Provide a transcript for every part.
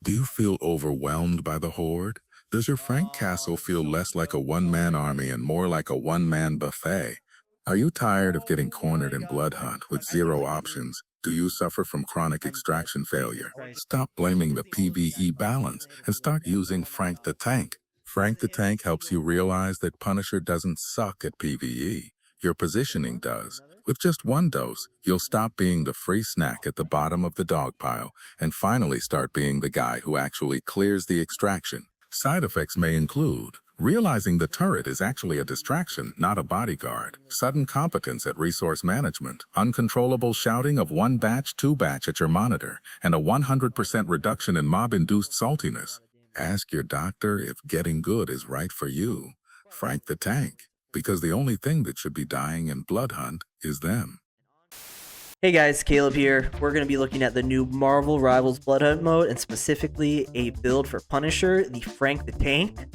Do you feel overwhelmed by the horde? Does your Frank Castle feel less like a one-man army and more like a one-man buffet? Are you tired of getting cornered in Bloodhunt with zero options? Do you suffer from chronic extraction failure? Stop blaming the PvE balance and start using Frank the Tank. Frank the Tank helps you realize that Punisher doesn't suck at PvE. Your positioning does. With just one dose, you'll stop being the free snack at the bottom of the dog pile and finally start being the guy who actually clears the extraction. Side effects may include realizing the turret is actually a distraction, not a bodyguard, sudden competence at resource management, uncontrollable shouting of one batch, two batch at your monitor, and a 100% reduction in mob-induced saltiness. Ask your doctor if getting good is right for you. Frank the Tank, because the only thing that should be dying in Bloodhunt is them. Hey guys, Caleb here. We're going to be looking at the new Marvel Rivals Bloodhunt mode, and specifically a build for Punisher, the Frank the Tank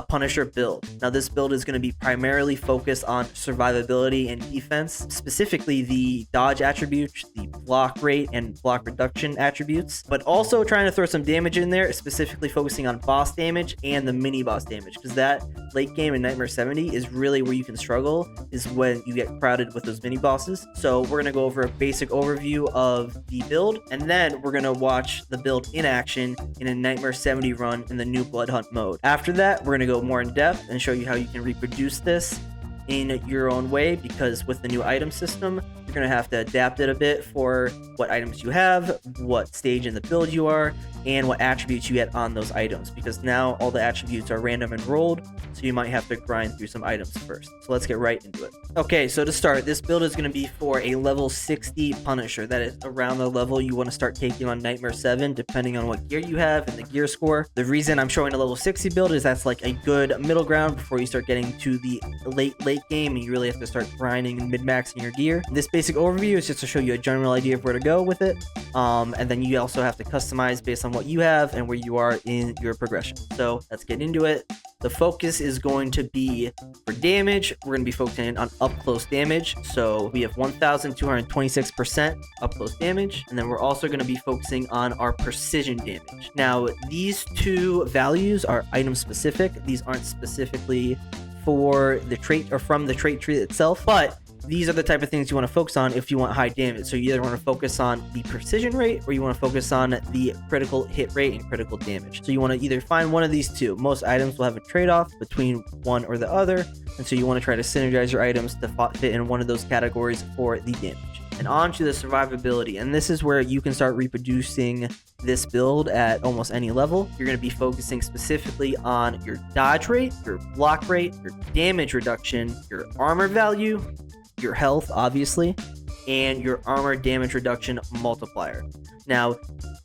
Punisher build. Now this build is going to be primarily focused on survivability and defense, specifically the dodge attributes, the block rate and block reduction attributes, but also trying to throw some damage in there, specifically focusing on boss damage and the mini boss damage, because that late game in Nightmare 70 is really where you can struggle, is when you get crowded with those mini bosses. So we're going to go over a basic overview of the build, and then we're going to watch the build in action in a Nightmare 70 run in the new Bloodhunt mode. After that, we're going to go more in depth and show you how you can reproduce this in your own way, because with the new item system, you're going to have to adapt it a bit for what items you have, what stage in the build you are, and what attributes you get on those items, because now all the attributes are random and rolled, so you might have to grind through some items first. So let's get right into it. Okay, so to start, this build is going to be for a level 60 Punisher. That is around the level you want to start taking on Nightmare 7, depending on what gear you have and the gear score. The reason I'm showing a level 60 build is that's like a good middle ground before you start getting to the late game and you really have to start grinding and mid-maxing your gear. This basic overview is just to show you a general idea of where to go with it, and then you also have to customize based on what you have and where you are in your progression. So let's get into it. The focus is going to be for damage. We're going to be focusing on up close damage. So we have 1,226% up close damage. And then we're also going to be focusing on our precision damage. Now, these two values are item specific. These aren't specifically for the trait or from the trait tree itself, but these are the type of things you want to focus on if you want high damage. So you either want to focus on the precision rate or you want to focus on the critical hit rate and critical damage. So you want to either find one of these two. Most items will have a trade-off between one or the other, and so you want to try to synergize your items to fit in one of those categories for the damage. And on to the survivability, and this is where you can start reproducing this build at almost any level. You're going to be focusing specifically on your dodge rate, your block rate, your damage reduction, your armor value, your health, obviously, and your armor damage reduction multiplier. Now,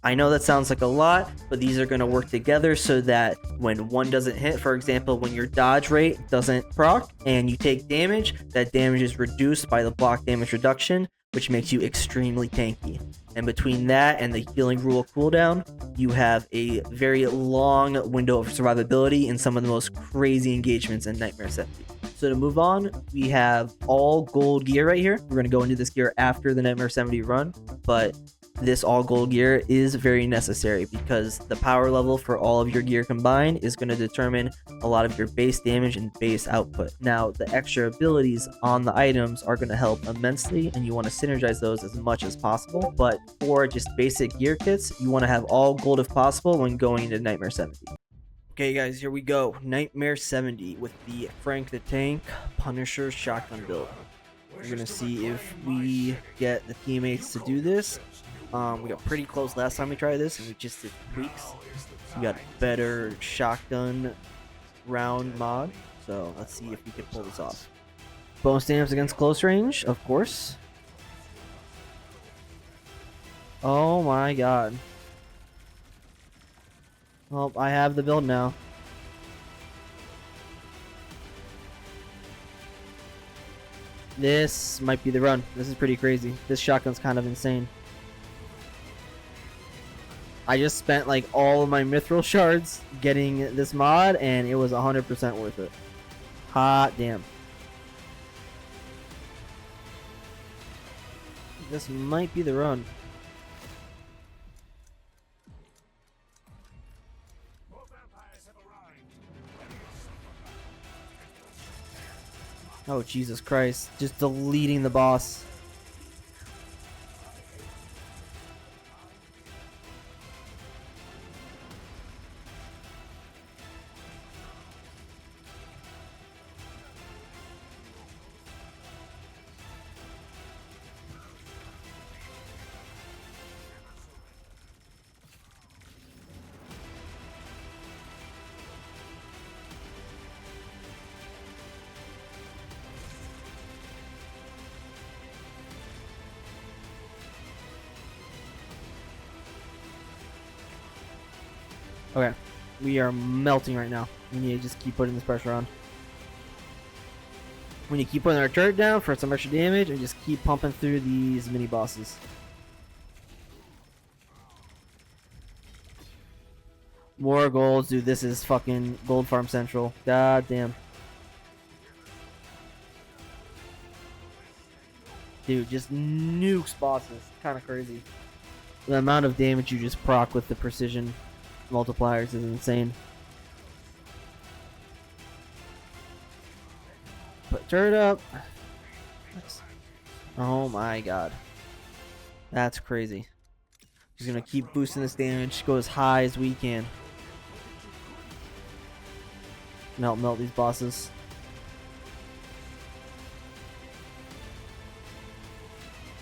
I know that sounds like a lot, but these are going to work together so that when one doesn't hit, for example, when your dodge rate doesn't proc and you take damage, that damage is reduced by the block damage reduction, which makes you extremely tanky. And between that and the healing rule cooldown, you have a very long window of survivability in some of the most crazy engagements in Nightmare 70. So to move on, we have all gold gear right here. We're going to go into this gear after the Nightmare 70 run, but this all gold gear is very necessary because the power level for all of your gear combined is going to determine a lot of your base damage and base output. Now, the extra abilities on the items are going to help immensely, and you want to synergize those as much as possible. But for just basic gear kits, you want to have all gold if possible when going into Nightmare 70. Okay guys, here we go. Nightmare 70 with the Frank the Tank Punisher shotgun build. We're going to see if we get the teammates to do this. We got pretty close last time we tried this, and we just did tweaks. We got a better shotgun round mod, so let's see if we can pull this off. Bonus stamps against close range, of course. Oh my god. Well, I have the build now. This might be the run. This is pretty crazy. This shotgun's kind of insane. I just spent like all of my mithril shards getting this mod, and it was 100% worth it. Hot damn. This might be the run. Oh, Jesus Christ. Just deleting the boss. Okay, we are melting right now. We need to just keep putting this pressure on. We need to keep putting our turret down for some extra damage and just keep pumping through these mini bosses. More golds, dude. This is fucking gold farm central. God damn. Dude, just nukes bosses. Kind of crazy. The amount of damage you just proc with the precision multipliers is insane. Put turret up. Oh my god. That's crazy. Just gonna keep boosting this damage. Go as high as we can. Melt these bosses.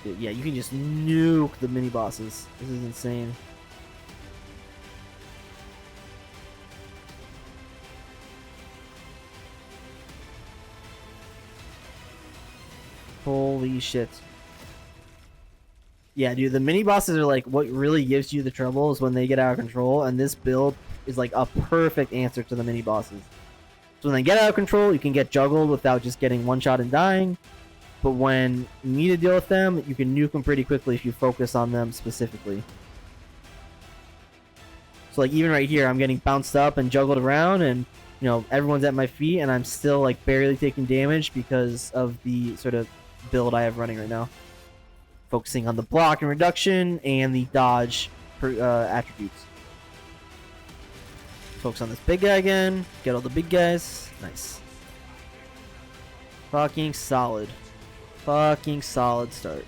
Dude, yeah, you can just nuke the mini bosses. This is insane. Holy shit. Yeah, dude, the mini bosses are like what really gives you the trouble is when they get out of control, and this build is like a perfect answer to the mini bosses. So when they get out of control, you can get juggled without just getting one shot and dying. But when you need to deal with them, you can nuke them pretty quickly if you focus on them specifically. So like even right here, I'm getting bounced up and juggled around, and you know everyone's at my feet, and I'm still like barely taking damage because of the sort of build I have running right now. Focusing on the block and reduction and the dodge attributes. Focus on this big guy again. Get all the big guys. Nice. Fucking solid. Fucking solid start.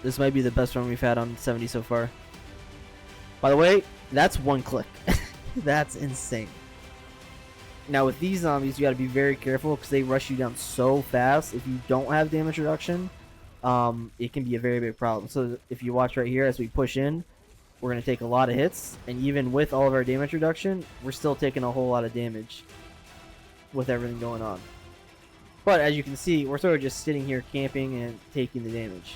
This might be the best run we've had on 70 so far. By the way, that's one click. That's insane. Now with these zombies, you gotta be very careful because they rush you down so fast. If you don't have damage reduction, it can be a very big problem. So if you watch right here as we push in, we're going to take a lot of hits, and even with all of our damage reduction, we're still taking a whole lot of damage with everything going on. But as you can see, we're sort of just sitting here camping and taking the damage.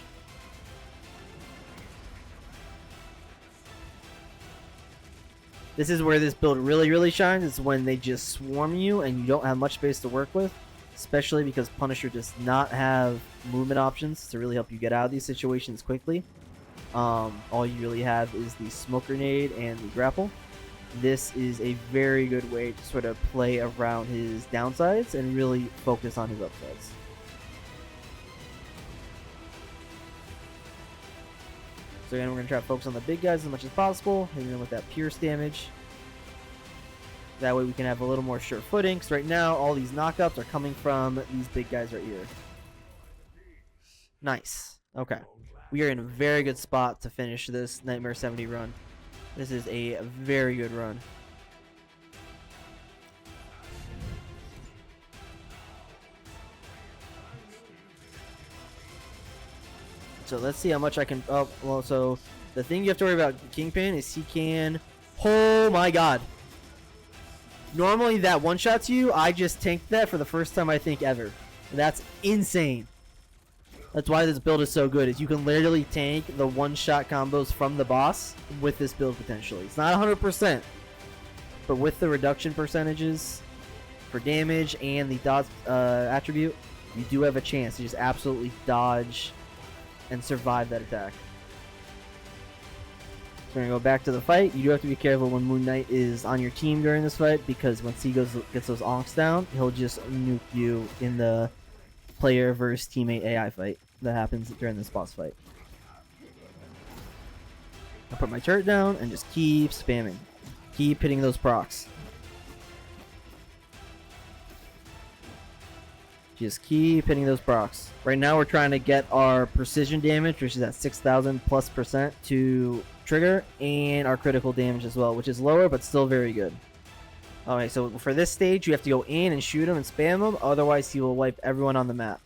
This is where this build really shines. It's when they just swarm you and you don't have much space to work with, especially because Punisher does not have movement options to really help you get out of these situations quickly. All you really have is the smoke grenade and the grapple. This is a very good way to sort of play around his downsides and really focus on his upsides. So again, we're going to try to focus on the big guys as much as possible, hitting them with that pierce damage. That way we can have a little more sure footing, because right now all these knockups are coming from these big guys right here. Nice. Okay. We are in a very good spot to finish this Nightmare 70 run. This is a very good run. So let's see how much I can... Oh, well, so the thing you have to worry about Kingpin is he can... Oh my god. Normally that one-shots you. I just tanked that for the first time I think ever. That's insane. That's why this build is so good, is you can literally tank the one-shot combos from the boss with this build potentially. It's not 100%, but with the reduction percentages for damage and the dodge attribute, you do have a chance to just absolutely dodge and survive that attack. So we're going to go back to the fight. You do have to be careful when Moon Knight is on your team during this fight, because once he gets those onks down, he'll just nuke you in the player versus teammate AI fight that happens during this boss fight. I'll put my turret down and just keep spamming. Keep hitting those procs. Just keep hitting those procs. Right now we're trying to get our precision damage, which is at 6,000+% to trigger, and our critical damage as well, which is lower but still very good. Alright, so for this stage you have to go in and shoot him and spam him, otherwise he will wipe everyone on the map.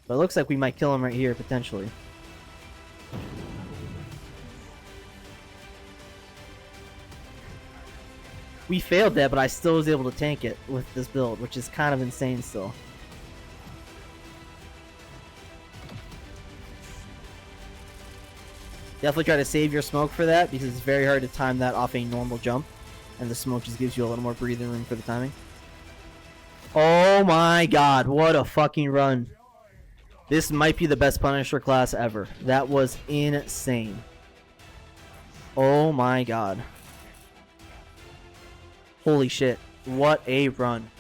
But it looks like we might kill him right here potentially. We failed that, but I still was able to tank it with this build, which is kind of insane still. Definitely try to save your smoke for that, because it's very hard to time that off a normal jump. And the smoke just gives you a little more breathing room for the timing. Oh my god, what a fucking run. This might be the best Punisher class ever. That was insane. Oh my god. Holy shit, what a run.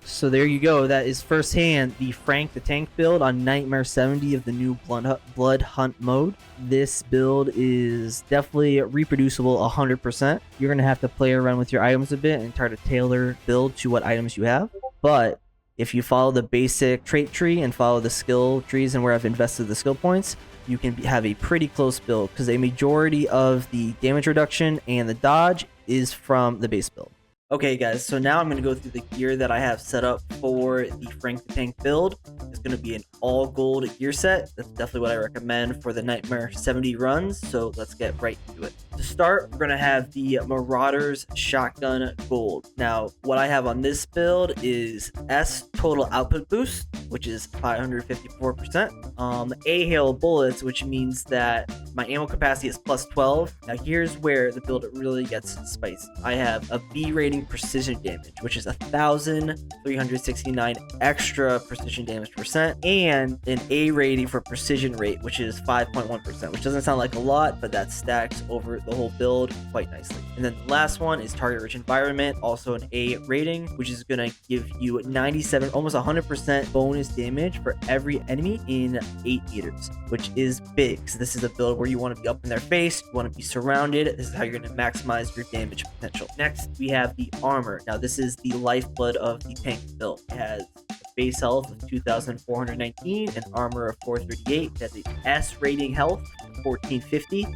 So there you go, that is firsthand the Frank the Tank build on Nightmare 70 of the new Bloodhunt mode. This build is definitely reproducible 100%. You're going to have to play around with your items a bit and try to tailor build to what items you have. But if you follow the basic trait tree and follow the skill trees and where I've invested the skill points, you can have a pretty close build, because a majority of the damage reduction and the dodge is from the base build. Okay guys, so now I'm going to go through the gear that I have set up for the Frank the Tank build. It's going to be an all gold gear set. That's definitely what I recommend for the Nightmare 70 runs, so let's get right into it. To start, we're going to have the Marauders Shotgun Gold. Now, what I have on this build is S total output boost, which is 554%. A hail bullets, which means that my ammo capacity is plus 12. Now here's where the build really gets spicy. I have a B rating precision damage, which is 1,369 extra precision damage percent, and an A rating for precision rate, which is 5.1%, which doesn't sound like a lot, but that stacks over the whole build quite nicely. And then the last one is target rich environment, also an A rating, which is going to give you 97, almost 100% bonus damage for every enemy in 8 meters, which is big. So this is a build where you want to be up in their face, you want to be surrounded. This is how you're going to maximize your damage potential. Next, we have the armor. Now this is the lifeblood of the tank build. It has a base health of 2,419 and armor of 438. It has an S rating health of 1450.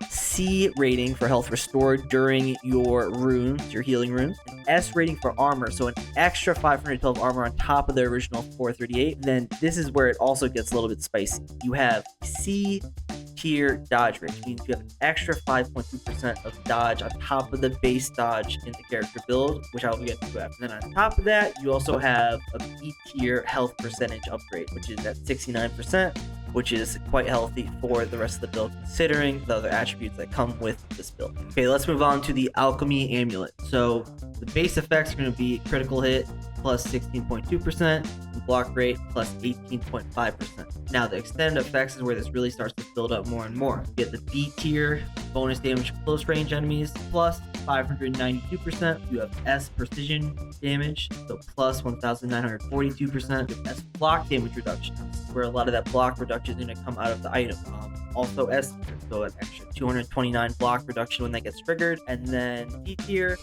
C rating for health restored during your runes, your healing runes. An S rating for armor, so an extra 512 armor on top of the original 438. And then this is where it also gets a little bit spicy. You have C tier dodge rate, which means you have an extra 5.2% of dodge on top of the base dodge in the character build, which I'll get to after. And then on top of that, you also have a B tier health percentage upgrade, which is at 69%, which is quite healthy for the rest of the build, considering the other attributes that come with this build. Okay, let's move on to the Alchemy Amulet. So the base effects are going to be critical hit plus 16.2%, and block rate plus 18.5%. Now the extended effects is where this really starts to build up more and more. You get the B tier bonus damage from close range enemies plus 592%. You have S precision damage, so plus 1,942%. You have S block damage reduction, where a lot of that block reduction is going to come out of the item. Also S tier, so an extra 229 block reduction when that gets triggered. And then D tier,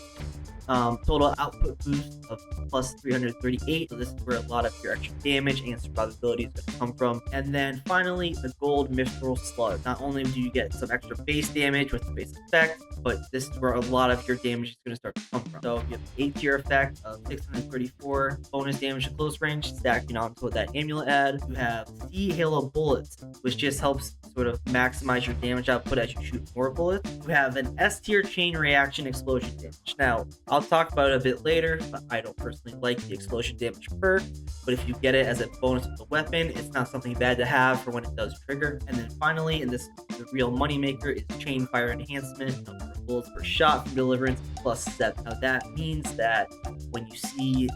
total output boost of plus 338. So this is where a lot of your extra damage and survivability is going to come from. And then finally, the gold mithril slug. Not only do you get some extra base damage with the base effect, but this is where a lot of your damage is going to start to come from. So you have the A tier effect of 634 bonus damage to close range, stacking onto what that amulet add. You have C halo bullets, which just helps sort of maximize your damage output as you shoot more bullets. You have an S tier chain reaction explosion damage. Now, I'll talk about it a bit later, but I don't personally like the explosion damage perk, but if you get it as a bonus with the weapon, it's not something bad to have for when it does trigger. And then finally, and this is the real moneymaker, is chain fire enhancement, number of bullets per shot from deliverance plus 7. Now that means that when you see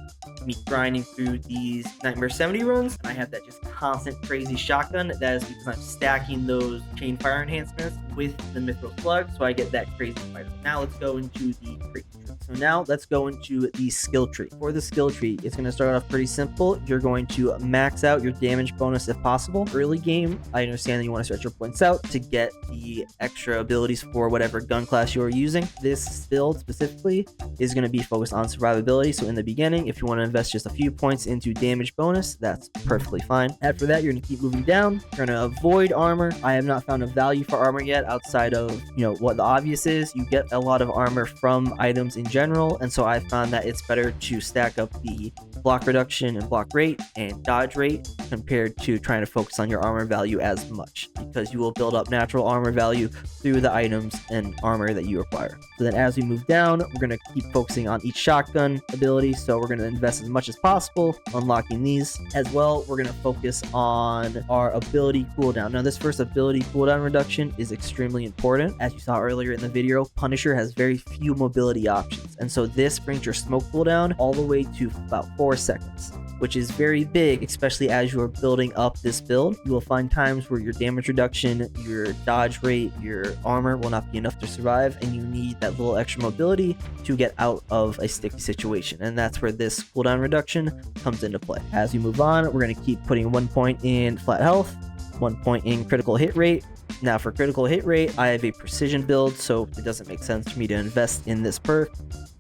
me grinding through these Nightmare 70 runs, and I have that just constant crazy shotgun, that is because I'm stacking those chain fire enhancements with the mithril slug, so I get that crazy fire. Now let's go into the creatures. So now let's go into the skill tree. For the skill tree, it's going to start off pretty simple. You're going to max out your damage bonus if possible. Early game, I understand that you want to stretch your points out to get the extra abilities for whatever gun class you are using. This build specifically is going to be focused on survivability. So in the beginning, if you want to invest just a few points into damage bonus, that's perfectly fine. After that, you're going to keep moving down. You're going to avoid armor. I have not found a value for armor yet outside of, what the obvious is. You get a lot of armor from items in general, and so I found that it's better to stack up the block reduction and block rate and dodge rate compared to trying to focus on your armor value as much, because you will build up natural armor value through the items and armor that you acquire. So then as we move down, we're going to keep focusing on each shotgun ability, so we're going to invest as much as possible unlocking these. As well, we're going to focus on our ability cooldown. Now this first ability cooldown reduction is extremely important. As you saw earlier in the video, Punisher has very few mobility options, and so this brings your smoke cooldown all the way to about 4 seconds, which is very big, especially as you are building up this build. You will find times where your damage reduction, your dodge rate, your armor will not be enough to survive, and you need that little extra mobility to get out of a sticky situation, and that's where this cooldown reduction comes into play. As we move on, we're going to keep putting 1 point in flat health, 1 point in critical hit rate. Now for critical hit rate, I have a precision build, so it doesn't make sense for me to invest in this perk.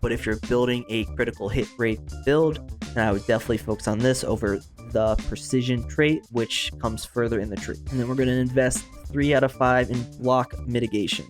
But if you're building a critical hit rate build, then I would definitely focus on this over the precision trait, which comes further in the tree. And then we're going to invest 3 out of 5 in block mitigation.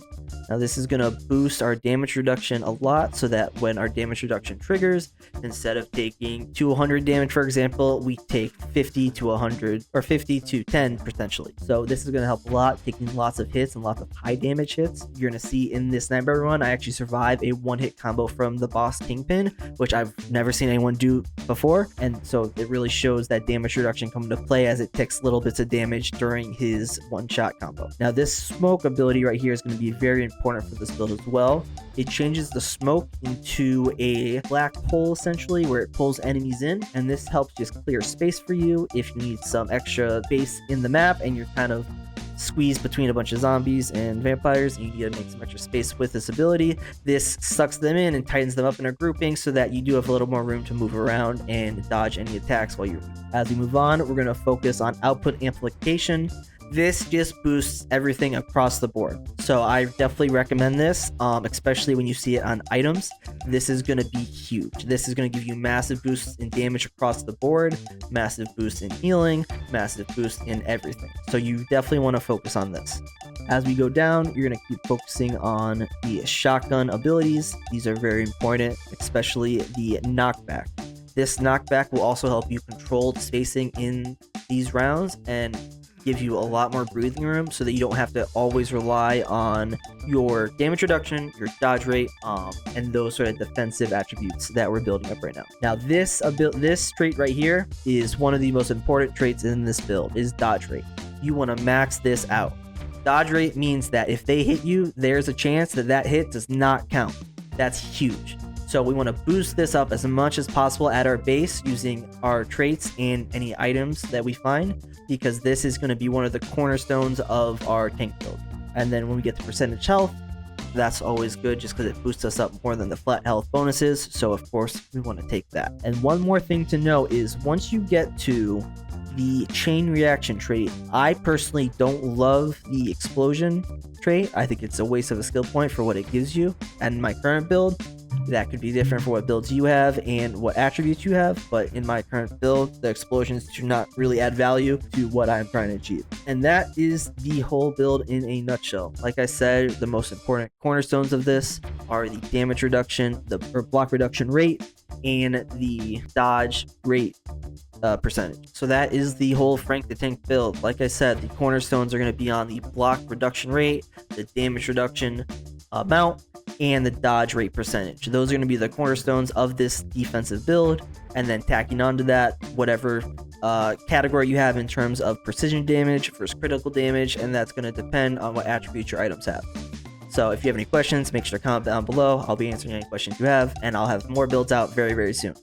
Now this is going to boost our damage reduction a lot, so that when our damage reduction triggers, instead of taking 200 damage, for example, we take 50 to 100 or 50 to 10 potentially. So this is going to help a lot, taking lots of hits and lots of high damage hits. You're going to see in this Nightmare run, I actually survived a 1-hit combo from the boss Kingpin, which I've never seen anyone do before. And so it really shows that damage reduction come into play as it takes little bits of damage during his one-shot combo. Now this smoke ability right here is going to be very important for this build as well. It changes the smoke into a black hole essentially, where it pulls enemies in, and this helps just clear space for you if you need some extra space in the map and you're kind of squeezed between a bunch of zombies and vampires and you need to make some extra space with this ability. This sucks them in and tightens them up in a grouping so that you do have a little more room to move around and dodge any attacks while you're. As we move on, we're going to focus on output amplification. This just boosts everything across the board. So I definitely recommend this, especially when you see it on items. This is going to be huge. This is going to give you massive boosts in damage across the board, massive boosts in healing, massive boosts in everything. So you definitely want to focus on this. As we go down, you're going to keep focusing on the shotgun abilities. These are very important, especially the knockback. This knockback will also help you control spacing in these rounds and give you a lot more breathing room so that you don't have to always rely on your damage reduction, your dodge rate, and those sort of defensive attributes that we're building up right now. Now this trait right here is one of the most important traits in this build, is dodge rate. You want to max this out. Dodge rate means that if they hit you, there's a chance that that hit does not count. That's huge. So we want to boost this up as much as possible at our base using our traits and any items that we find, because this is going to be one of the cornerstones of our tank build. And then when we get to percentage health, that's always good just because it boosts us up more than the flat health bonuses. So of course we want to take that. And one more thing to know is once you get to the chain reaction trait, I personally don't love the explosion trait. I think it's a waste of a skill point for what it gives you. And in my current build, that could be different for what builds you have and what attributes you have, but in my current build, the explosions do not really add value to what I'm trying to achieve. And that is the whole build in a nutshell. Like I said, the most important cornerstones of this are the damage reduction, the block reduction rate, and the dodge rate percentage. So that is the whole Frank the Tank build. Like I said, the cornerstones are going to be on the block reduction rate, the damage reduction amount, and the dodge rate percentage. Those are going to be the cornerstones of this defensive build, and then tacking onto that whatever category you have in terms of precision damage versus critical damage, and that's going to depend on what attributes your items have. So if you have any questions, make sure to comment down below. I'll be answering any questions you have, and I'll have more builds out very, very soon.